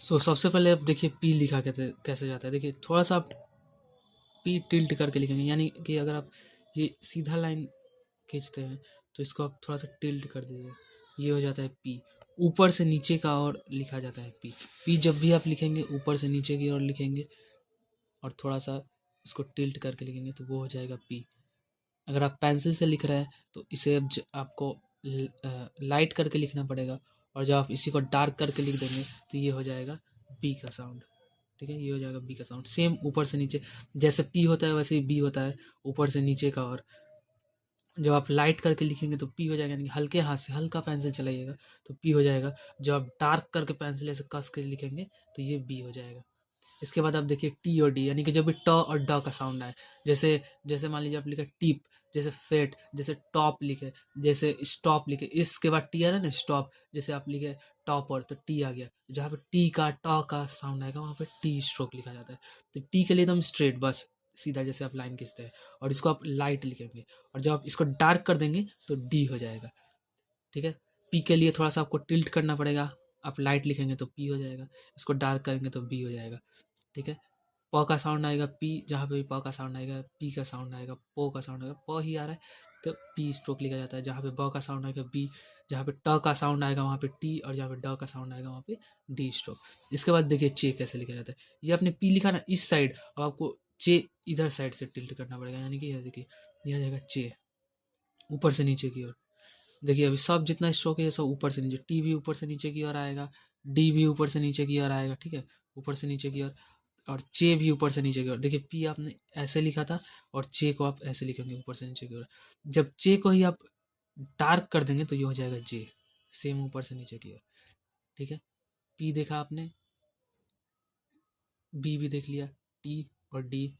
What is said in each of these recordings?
सबसे पहले अब देखिए पी लिखा कैसे जाता है। देखिए थोड़ा सा आप पी टिल्ट करके लिखेंगे, यानी कि अगर आप ये सीधा लाइन खींचते हैं तो इसको आप थोड़ा सा टिल्ट कर दीजिए, ये हो जाता है पी। ऊपर से नीचे का और लिखा जाता है पी। पी जब भी आप लिखेंगे ऊपर से नीचे की ओर लिखेंगे और थोड़ा सा इसको टिल्ट करके लिखेंगे तो वो हो जाएगा पी। अगर आप पेंसिल से लिख रहे हैं तो इसे अब आपको लाइट करके लिखना पड़ेगा, और जब आप इसी को डार्क करके लिख देंगे तो ये हो जाएगा बी का साउंड। ठीक है, ये हो जाएगा बी का साउंड। सेम ऊपर से नीचे जैसे पी होता है वैसे ही बी होता है, ऊपर से नीचे का। और जब आप लाइट करके लिखेंगे तो पी हो जाएगा, यानी हल्के हाथ से हल्का पेंसिल चलाइएगा तो पी हो जाएगा। जब आप डार्क करके पेंसिल ऐसे कस के लिखेंगे तो ये बी हो जाएगा। इसके बाद आप देखिए टी और डी, यानी कि जब भी ट और ड का साउंड आए, जैसे जैसे मान लीजिए आप लिखे टिप, जैसे फेट, जैसे टॉप लिखे, जैसे स्टॉप लिखे, इसके बाद टी आ रहा है ना स्टॉप, जैसे आप लिखे टॉपर तो टी आ गया। जहाँ पे टी का ट का साउंड आएगा वहाँ पे टी स्ट्रोक लिखा जाता है। तो टी के लिए एकदम स्ट्रेट बस सीधा जैसे आप लाइन खींचते हैं, और इसको आप लाइट लिखेंगे, और जब आप इसको डार्क कर देंगे तो डी हो जाएगा। ठीक है, पी के लिए थोड़ा सा आपको टिल्ट करना पड़ेगा, आप लाइट लिखेंगे तो पी हो जाएगा, इसको डार्क करेंगे तो बी हो जाएगा। ठीक है, प का साउंड आएगा पी, जहाँ पे भी प का साउंड आएगा, पी का साउंड आएगा, पो का साउंड आएगा, प ही आ रहा है तो पी स्ट्रोक लिखा जाता है। जहाँ पे ब का साउंड आएगा बी, जहाँ पे ट का साउंड आएगा वहाँ पे टी, और जहाँ पे ड का साउंड आएगा वहाँ पे डी स्ट्रोक। इसके बाद देखिए चे कैसे लिखा जाता है। ये आपने पी लिखा ना इस साइड, अब आपको चे इधर साइड से टिल्ट करना पड़ेगा, यानी कि यह देखिए यह आ जाएगा चे, ऊपर से नीचे की ओर। देखिए अभी सब जितना स्ट्रोक है सब ऊपर से नीचे, टी भी ऊपर से नीचे की ओर आएगा, डी भी ऊपर से नीचे की ओर आएगा। ठीक है, ऊपर से नीचे की ओर, और चे भी ऊपर से नीचे की ओर। देखिए पी आपने ऐसे लिखा था और चे को आप ऐसे लिखेंगे ऊपर से नीचे की ओर। जब चे को ही आप डार्क कर देंगे तो ये हो जाएगा जे, सेम ऊपर से नीचे की ओर। ठीक है, पी देखा आपने, बी भी देख लिया, टी और डी,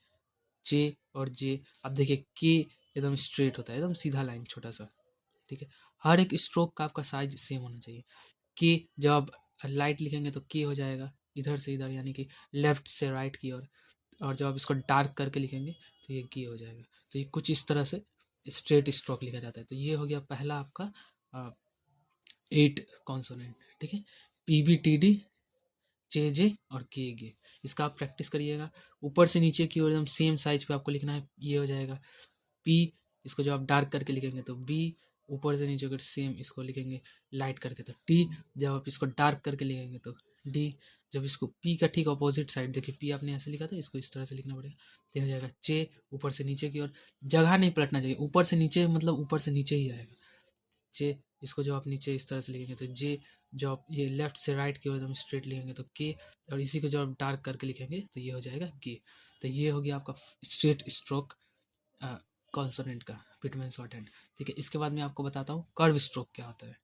जे और जे। अब देखिए के एकदम स्ट्रेट होता है, एकदम सीधा लाइन छोटा सा। ठीक है, हर एक स्ट्रोक का आपका साइज सेम होना चाहिए। के जब आप लाइट लिखेंगे तो के हो जाएगा इधर से इधर, यानी कि लेफ्ट से राइट की ओर। और जब आप इसको डार्क करके लिखेंगे तो ये की हो जाएगा। तो ये कुछ इस तरह से स्ट्रेट स्ट्रोक लिखा जाता है। तो ये हो गया पहला आपका 8 कॉन्सोनेंट। ठीक है, P B T D J J और के गे, इसका आप प्रैक्टिस करिएगा। ऊपर से नीचे की ओर एकदम सेम साइज पे आपको लिखना है, ये हो जाएगा पी। इसको जब आप डार्क करके लिखेंगे तो बी, ऊपर से नीचे अगर सेम इसको लिखेंगे लाइट करके तो टी, जब आप इसको डार्क करके लिखेंगे तो डी। जब इसको पी का ठीक अपोजिट साइड, देखिए पी आपने ऐसे लिखा था, इसको इस तरह से लिखना पड़ेगा तो हो जाएगा चे, ऊपर से नीचे की ओर। जगह नहीं पलटना चाहिए, ऊपर से नीचे मतलब ऊपर से नीचे ही आएगा जे। इसको जब आप नीचे इस तरह से लिखेंगे तो जे, जब आप ये लेफ्ट से राइट की ओर एकदम स्ट्रेट लिखेंगे तो के, और इसी को जब आप डार्क करके लिखेंगे तो ये हो जाएगा गे। तो ये हो गया आपका स्ट्रेट स्ट्रोक कॉन्सोनेंट का, पिटमैन शॉर्ट हैंड। ठीक है, इसके बाद मैं आपको बताता हूँ कर्व स्ट्रोक क्या होता है।